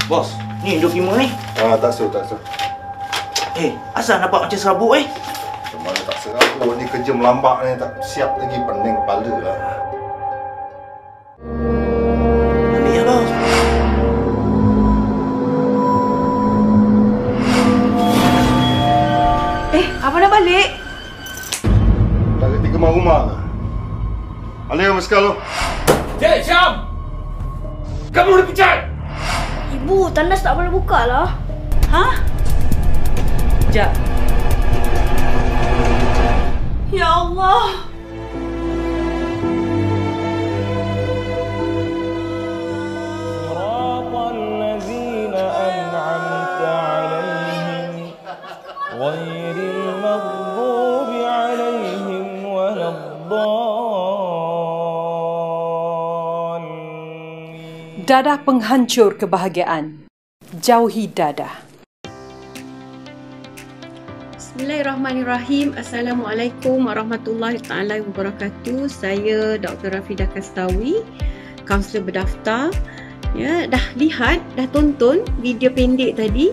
Bos, ni dokumen ni. Tak suruh. Asal nampak macam serabut Mana tak serabut ni, kerja melambak ni, tak siap lagi, pening kepala lah. Ambil ya, bos. Abang dah balik? Dah kerti kemar rumah lah. Alih Maskal tu. Cik Syam! Kamu dipecat! Ibu, tandas tak boleh buka lah. Ha? Sekejap. Ya Allah. Dadah penghancur kebahagiaan. Jauhi dadah. Bismillahirrahmanirrahim. Assalamualaikum warahmatullahi taala wabarakatuh. Saya Dr. Rafidah Kastawi, kaunselor berdaftar. Ya, dah lihat, dah tonton video pendek tadi?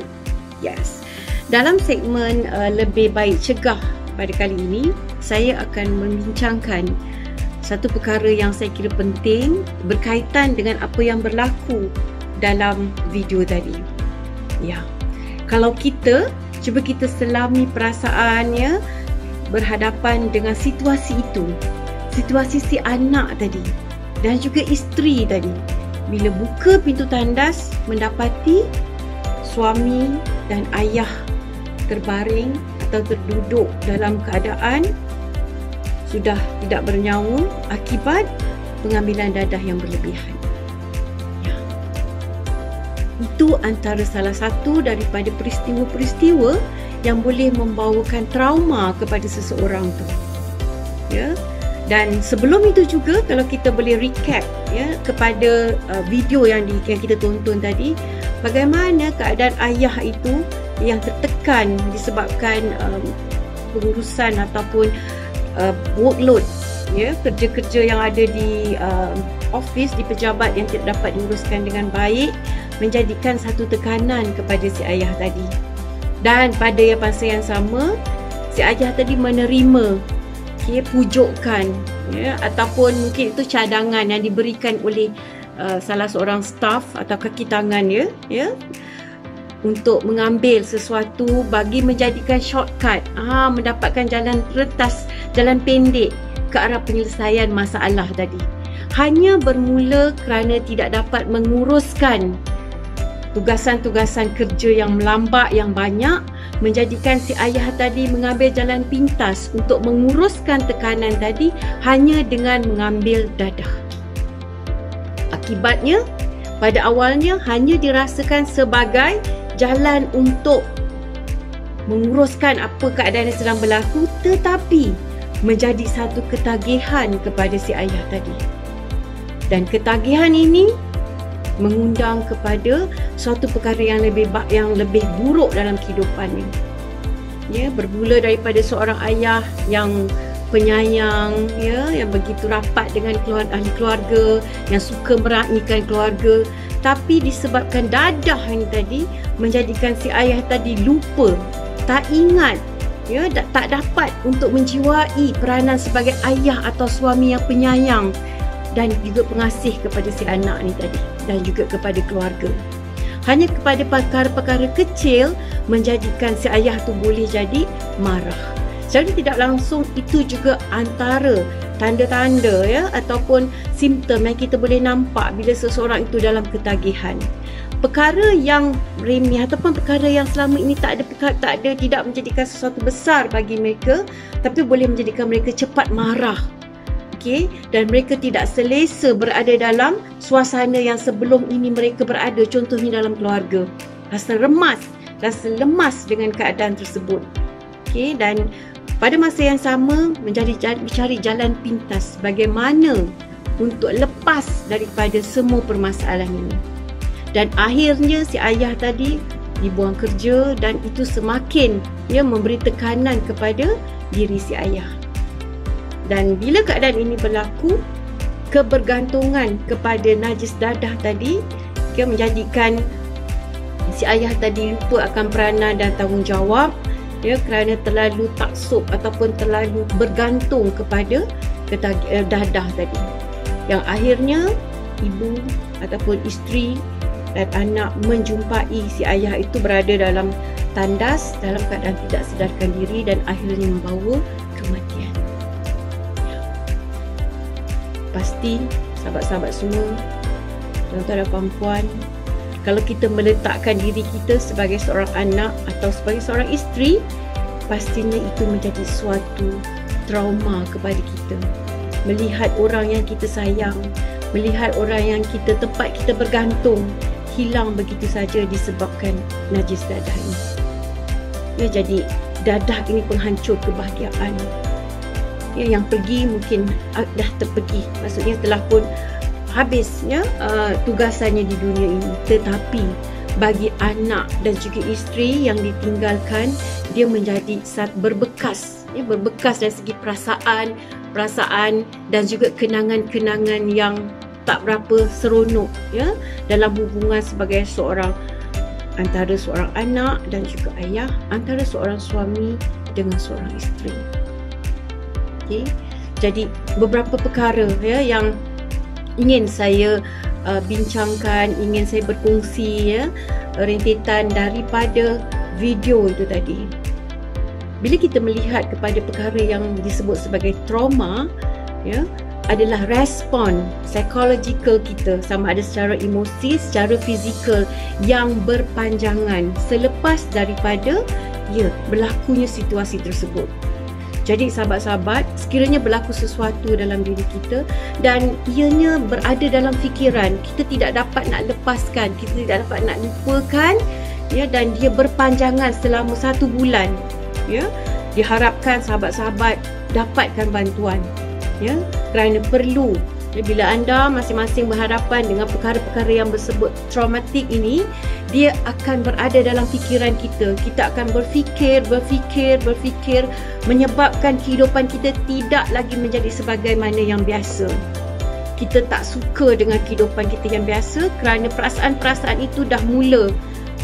Yes. Dalam segmen lebih baik cegah pada kali ini, saya akan membincangkan satu perkara yang saya kira penting berkaitan dengan apa yang berlaku dalam video tadi. Ya. Kalau cuba kita selami perasaannya berhadapan dengan situasi itu. Situasi si anak tadi dan juga isteri tadi. Bila buka pintu tandas, mendapati suami dan ayah terbaring atau terduduk dalam keadaan sudah tidak bernyawa akibat pengambilan dadah yang berlebihan. Ya. Itu antara salah satu daripada peristiwa-peristiwa yang boleh membawakan trauma kepada seseorang tu. Ya. Dan sebelum itu juga, kalau kita boleh recap ya kepada video yang kita tonton tadi, bagaimana keadaan ayah itu yang tertekan disebabkan pengurusan ataupun workload, ya, kerja-kerja yang ada di office, di pejabat yang tidak dapat diuruskan dengan baik, menjadikan satu tekanan kepada si ayah tadi. Dan pada masa yang sama, si ayah tadi menerima pujukan, ya, ataupun mungkin itu cadangan yang diberikan oleh salah seorang staff atau kaki tangan dia, ya, untuk mengambil sesuatu bagi menjadikan shortcut, mendapatkan jalan retas, jalan pendek ke arah penyelesaian masalah tadi. Hanya bermula kerana tidak dapat menguruskan tugasan-tugasan kerja yang melambak yang banyak, menjadikan si ayah tadi mengambil jalan pintas untuk menguruskan tekanan tadi hanya dengan mengambil dadah. Akibatnya, pada awalnya hanya dirasakan sebagai jalan untuk menguruskan apa keadaan yang sedang berlaku, tetapi menjadi satu ketagihan kepada si ayah tadi. Dan ketagihan ini mengundang kepada suatu perkara yang lebih buruk dalam kehidupannya. Ya, bermula daripada seorang ayah yang penyayang, ya, yang begitu rapat dengan ahli keluarga, yang suka meraihkan keluarga, tapi disebabkan dadah ini tadi menjadikan si ayah tadi lupa, tak ingat, ya, tak dapat untuk menjiwai peranan sebagai ayah atau suami yang penyayang dan juga pengasih kepada si anak ni tadi dan juga kepada keluarga. Hanya kepada perkara-perkara kecil menjadikan si ayah tu boleh jadi marah. Jadi tidak langsung itu juga antara tanda-tanda, ya, ataupun simptom yang kita boleh nampak bila seseorang itu dalam ketagihan. Perkara yang remeh ataupun perkara yang selama ini tidak menjadikan sesuatu besar bagi mereka, tapi boleh menjadikan mereka cepat marah. Okey, dan mereka tidak selesa berada dalam suasana yang sebelum ini mereka berada, contohnya dalam keluarga. Rasa lemas dengan keadaan tersebut. Okey, dan pada masa yang sama mencari jalan pintas bagaimana untuk lepas daripada semua permasalahan ini. Dan akhirnya si ayah tadi dibuang kerja dan itu semakin memberi tekanan kepada diri si ayah. Dan bila keadaan ini berlaku, kebergantungan kepada najis dadah tadi menjadikan Si ayah tadi lupa akan peranan dan tanggungjawab, ya, kerana terlalu taksub ataupun terlalu bergantung kepada dadah tadi. Yang akhirnya ibu ataupun isteri dan anak menjumpai si ayah itu berada dalam tandas dalam keadaan tidak sedarkan diri dan akhirnya membawa kematian. Pasti sahabat-sahabat semua, tuan-tuan dan puan-puan, kalau kita meletakkan diri kita sebagai seorang anak atau sebagai seorang isteri, pastinya itu menjadi suatu trauma kepada kita. Melihat orang yang kita sayang, melihat orang yang tempat kita bergantung hilang begitu saja disebabkan najis dadah ini. Ya, jadi dadah ini penghancur kebahagiaan. Ya, yang pergi mungkin dah terpergi, maksudnya telah pun habis, ya, tugasannya di dunia ini. Tetapi bagi anak dan juga isteri yang ditinggalkan, dia menjadi berbekas, ya, berbekas dari segi perasaan dan juga kenangan-kenangan yang tak berapa seronok, ya, dalam hubungan sebagai antara seorang anak dan juga ayah, antara seorang suami dengan seorang isteri. Okay. Jadi beberapa perkara, ya, yang ingin saya bincangkan, ingin saya berkongsi, ya, rentetan daripada video itu tadi. Bila kita melihat kepada perkara yang disebut sebagai trauma, ya, adalah respon psikologikal kita, sama ada secara emosi, secara fizikal yang berpanjangan selepas daripada berlakunya situasi tersebut. Jadi sahabat-sahabat, sekiranya berlaku sesuatu dalam diri kita dan ianya berada dalam fikiran, kita tidak dapat nak lepaskan, kita tidak dapat nak lupakan, ya, dan dia berpanjangan selama 1 bulan, ya, diharapkan sahabat-sahabat dapatkan bantuan, ya, kerana perlu, ya, bila anda masing-masing berhadapan dengan perkara-perkara yang bersebut traumatik ini, dia akan berada dalam fikiran kita. Kita akan berfikir, menyebabkan kehidupan kita tidak lagi menjadi sebagaimana yang biasa. Kita tak suka dengan kehidupan kita yang biasa kerana perasaan-perasaan itu dah mula,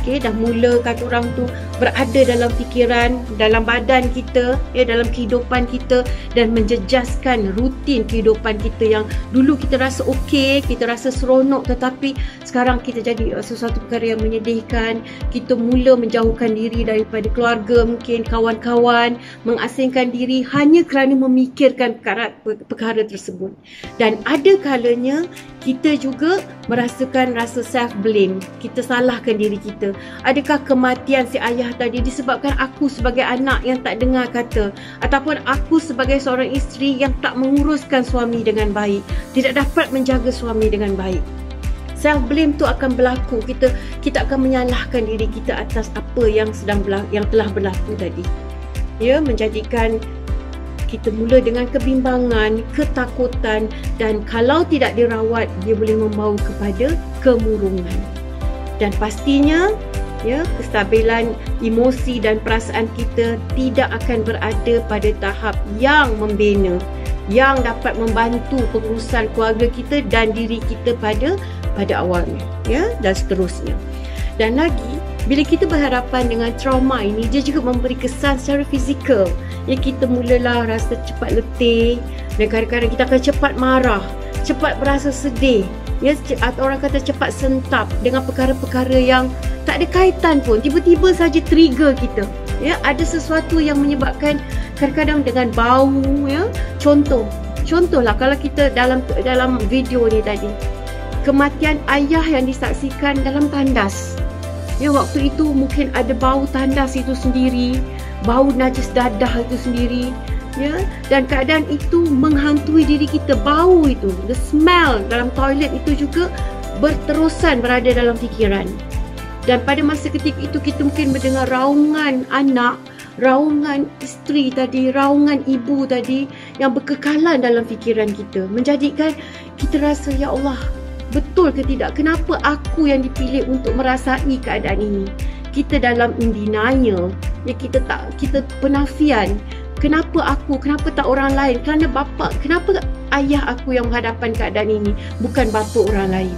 dah mula kata orang tu berada dalam fikiran, dalam badan kita, ya, dalam kehidupan kita, dan menjejaskan rutin kehidupan kita yang dulu kita rasa okey, kita rasa seronok, tetapi sekarang kita jadi sesuatu perkara yang menyedihkan. Kita mula menjauhkan diri daripada keluarga, mungkin kawan-kawan, mengasingkan diri hanya kerana memikirkan perkara tersebut. Dan ada kalanya kita juga merasakan rasa self blame, kita salahkan diri kita. Adakah kematian si ayah tadi disebabkan aku sebagai anak yang tak dengar kata, ataupun aku sebagai seorang isteri yang tak menguruskan suami dengan baik, tidak dapat menjaga suami dengan baik? Self blame tu akan berlaku. Kita akan menyalahkan diri kita atas apa yang telah berlaku tadi. Ya, menjadikan kita mula dengan kebimbangan, ketakutan, dan kalau tidak dirawat, dia boleh membawa kepada kemurungan. Dan pastinya, ya, kestabilan emosi dan perasaan kita tidak akan berada pada tahap yang membina, yang dapat membantu pengurusan keluarga kita dan diri kita pada awalnya, ya, dan seterusnya. Dan lagi, bila kita berhadapan dengan trauma ini, dia juga memberi kesan secara fizikal. Ya, kita mulalah rasa cepat letih, dan kadang-kadang kita akan cepat marah, cepat berasa sedih, ya, atau orang kata cepat sentap dengan perkara-perkara yang tak ada kaitan pun, tiba-tiba saja trigger kita. Ya, ada sesuatu yang menyebabkan, kadang-kadang dengan bau, ya. Contohlah kalau kita dalam video ni tadi, kematian ayah yang disaksikan dalam tandas. Ya, waktu itu mungkin ada bau tandas itu sendiri, bau najis dadah itu sendiri, ya, dan keadaan itu menghantui diri kita. Bau itu, the smell dalam toilet itu juga berterusan berada dalam fikiran. Dan pada masa ketika itu kita mungkin mendengar raungan anak, raungan isteri tadi, raungan ibu tadi yang berkekalan dalam fikiran kita, menjadikan kita rasa, ya Allah, betul ke tidak? Kenapa aku yang dipilih untuk merasai keadaan ini? Kita dalam denial, ya, kita penafian. Kenapa aku? Kenapa tak orang lain? Kenapa ayah aku yang menghadapkan keadaan ini, bukan bapa orang lain?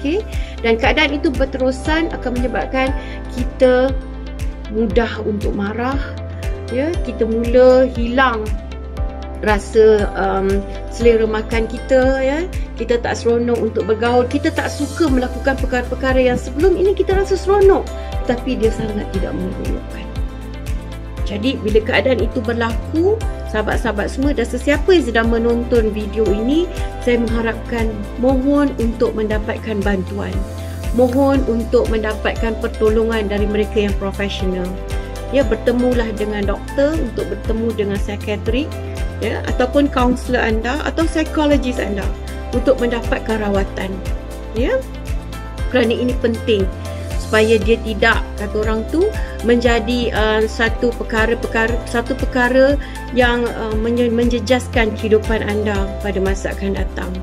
Okey, dan keadaan itu berterusan akan menyebabkan kita mudah untuk marah, ya, kita mula hilang rasa selera makan kita, ya, kita tak seronok untuk bergaul, kita tak suka melakukan perkara-perkara yang sebelum ini kita rasa seronok, tapi dia sangat tidak menyeronokkan. Jadi bila keadaan itu berlaku, sahabat-sahabat semua dan sesiapa yang sedang menonton video ini, saya mengharapkan mohon untuk mendapatkan bantuan, mohon untuk mendapatkan pertolongan dari mereka yang profesional. Ya, bertemulah dengan doktor, untuk bertemu dengan psikiatrik, ya, ataupun kaunselor anda atau psikologis anda untuk mendapatkan rawatan, ya, kerana ini penting supaya dia tidak, kata orang tu, menjadi satu perkara yang menjejaskan kehidupan anda pada masa akan datang.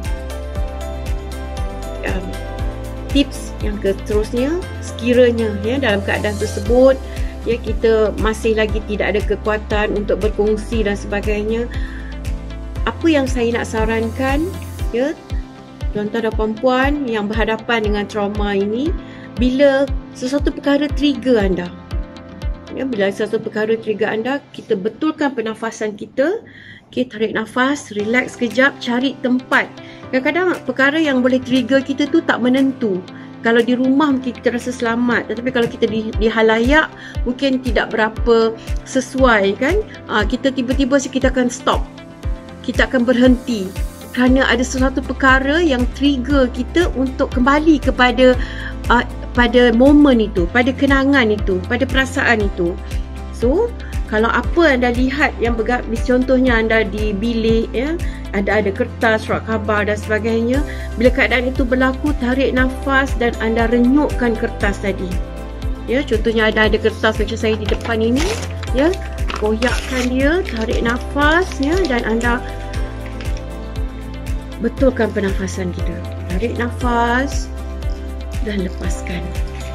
Tips yang seterusnya, sekiranya, ya, dalam keadaan tersebut, ya, kita masih lagi tidak ada kekuatan untuk berkongsi dan sebagainya, apa yang saya nak sarankan, ya, tuan-tuan dan puan-puan yang berhadapan dengan trauma ini, bila sesuatu perkara trigger anda, ya, bila sesuatu perkara trigger anda, kita betulkan pernafasan kita. Okay, tarik nafas, relax sekejap, cari tempat. Kadang-kadang perkara yang boleh trigger kita tu tak menentu. Kalau di rumah mungkin kita rasa selamat, tetapi kalau kita di halayak mungkin tidak berapa sesuai, kan. Kita tiba-tiba kita akan stop, kita akan berhenti kerana ada sesuatu perkara yang trigger kita untuk kembali kepada pada momen itu, pada kenangan itu, pada perasaan itu. So, kalau apa anda lihat yang contohnya anda di bilik, ya, ada kertas, surat khabar dan sebagainya, bila keadaan itu berlaku, tarik nafas dan anda renyukkan kertas tadi. Ya, contohnya ada kertas macam saya di depan ini, ya, koyakkan dia, tarik nafas, ya, dan anda betulkan pernafasan kita. Tarik nafas dan lepaskan.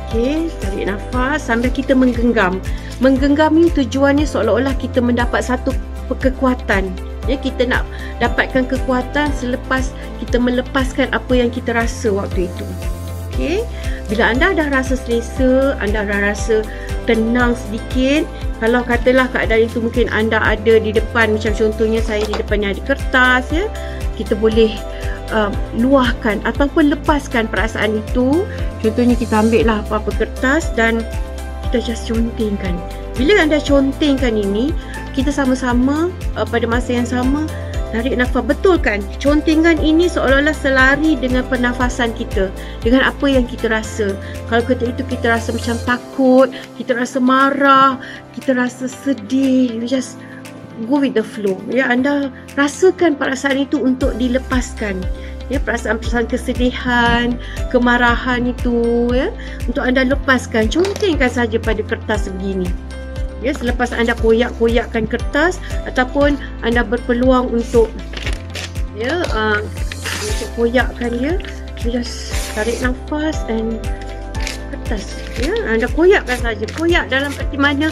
Okey, tarik nafas sambil kita menggenggam. Menggenggam ni tujuannya seolah-olah kita mendapat satu kekuatan. Ya, kita nak dapatkan kekuatan selepas kita melepaskan apa yang kita rasa waktu itu. Okey, bila anda dah rasa selesa, anda dah rasa tenang sedikit, kalau katalah keadaan itu mungkin anda ada di depan, macam contohnya saya di depannya ada kertas, ya, kita boleh luahkan ataupun lepaskan perasaan itu. Contohnya kita ambil lah apa-apa kertas dan kita just contengkan. Bila anda contengkan ini, kita sama-sama pada masa yang sama tarik nafas, betulkan. Contengan ini seolah-olah selari dengan pernafasan kita, dengan apa yang kita rasa. Kalau ketika itu kita rasa macam takut, kita rasa marah, kita rasa sedih, you just go with the flow. Ya, anda rasakan perasaan itu untuk dilepaskan. Ya, perasaan-perasaan kesedihan, kemarahan itu, ya, untuk anda lepaskan. Contengkan saja pada kertas begini. Ya, selepas anda koyak-koyakkan kertas ataupun anda berpeluang untuk, ya, untuk koyakkan dia, just tarik nafas dan kertas, ya, anda koyakkan saja. Koyak dalam arti mana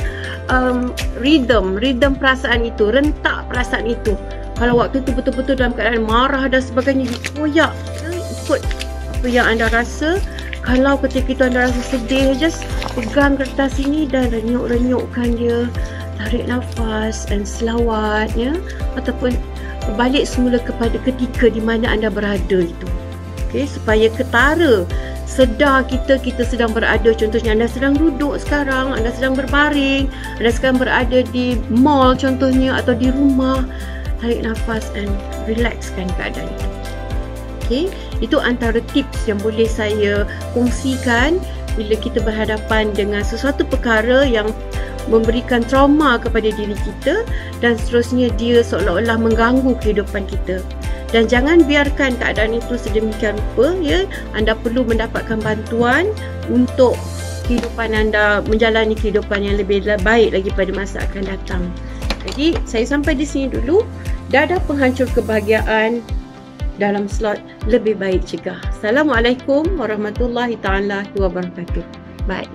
rhythm perasaan itu, rentak perasaan itu. Kalau waktu itu betul-betul dalam keadaan marah dan sebagainya, dikoyak, ya, ikut apa yang anda rasa. Kalau ketika itu anda rasa sedih, just pegang kertas ini dan renyuk-renyukkan dia, tarik nafas dan selawat, ya, ataupun balik semula kepada ketika di mana anda berada itu. Okey, supaya ketara sedar kita sedang berada, contohnya anda sedang duduk sekarang, anda sedang berbaring, anda sekarang berada di mall contohnya atau di rumah, tarik nafas dan relaxkan keadaan itu. Okey, itu antara tips yang boleh saya kongsikan bila kita berhadapan dengan sesuatu perkara yang memberikan trauma kepada diri kita dan seterusnya dia seolah-olah mengganggu kehidupan kita. Dan jangan biarkan keadaan itu sedemikian rupa, ya. Anda perlu mendapatkan bantuan untuk kehidupan anda, menjalani kehidupan yang lebih baik lagi pada masa akan datang. Jadi, saya sampai di sini dulu. Dadah penghancur kebahagiaan dalam slot Lebih Baik Cegah. Assalamualaikum warahmatullahi taala wabarakatuh. Bye.